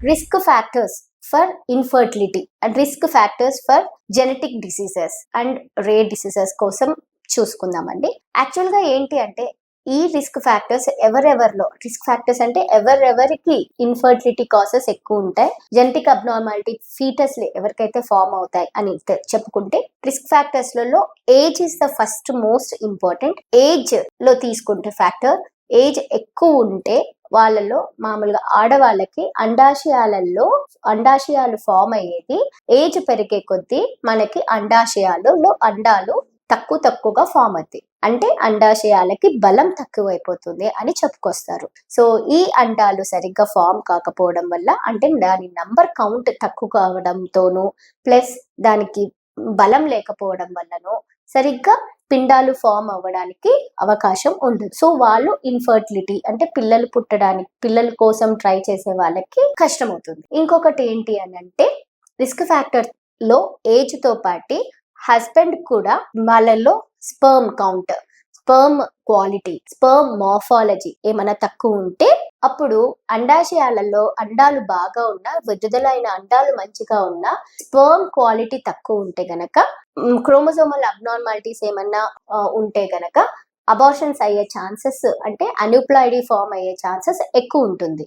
Risk factors for infertility and risk factors for genetic diseases and rare diseases కోసం చూసుకుందామండి. యాక్చువల్గా ఏంటి అంటే ఈ రిస్క్ ఫ్యాక్టర్స్ ఎవరెవరిలో, రిస్క్ ఫ్యాక్టర్స్ అంటే ఎవరెవరికి ఇన్ఫర్టిలిటీ కాసెస్ ఎక్కువ ఉంటాయి, జెనెటిక్ అబ్నార్మాలిటీ ఫీటస్ ఎవరికైతే ఫామ్ అవుతాయి అని చెప్పుకుంటే, రిస్క్ ఫ్యాక్టర్స్ లలో age is the first most important. Age లో తీసుకుంటే ఫ్యాక్టర్, ఏజ్ ఎక్కువ ఉంటే వాళ్ళలో మామూలుగా ఆడవాళ్ళకి అండాశయాలు ఫామ్ అయ్యేది ఏజ్ పెరిగే కొద్దీ మనకి అండాలు తక్కువగా ఫామ్ అవుతాయి. అంటే అండాశయాలకి బలం తక్కువైపోతుంది అని చెప్పుకొస్తారు. సో ఈ అండాలు సరిగ్గా ఫామ్ కాకపోవడం వల్ల, అంటే దాని నంబర్ కౌంట్ తక్కువ కావడంతోనూ ప్లస్ దానికి బలం లేకపోవడం వల్లనూ సరిగ్గా పిండాలు ఫామ్ అవ్వడానికి అవకాశం ఉండదు. సో వాళ్ళు ఇన్ఫర్టిలిటీ అంటే పిల్లల కోసం ట్రై చేసే వాళ్ళకి కష్టం అవుతుంది. ఇంకొకటి ఏంటి అని అంటే, రిస్క్ ఫ్యాక్టర్ లో ఏజ్ తో పాటు హస్బెండ్ కూడా వాళ్ళలో sperm count, sperm quality, sperm morphology ఏమైనా తక్కువ ఉంటే, అప్పుడు అండాశయాలలో అండాలు బాగా ఉన్నా, విడుదలైన అండాలు మంచిగా ఉన్నా, స్పర్మ్ క్వాలిటీ తక్కువ ఉంటే గనక, క్రోమోజోమల్ అబ్నార్మాలిటీస్ ఏమన్నా ఉంటే గనక అబార్షన్స్ అయ్యే ఛాన్సెస్, అంటే అన్యూప్లాయిడీ ఫామ్ అయ్యే ఛాన్సెస్ ఎక్కువ ఉంటుంది.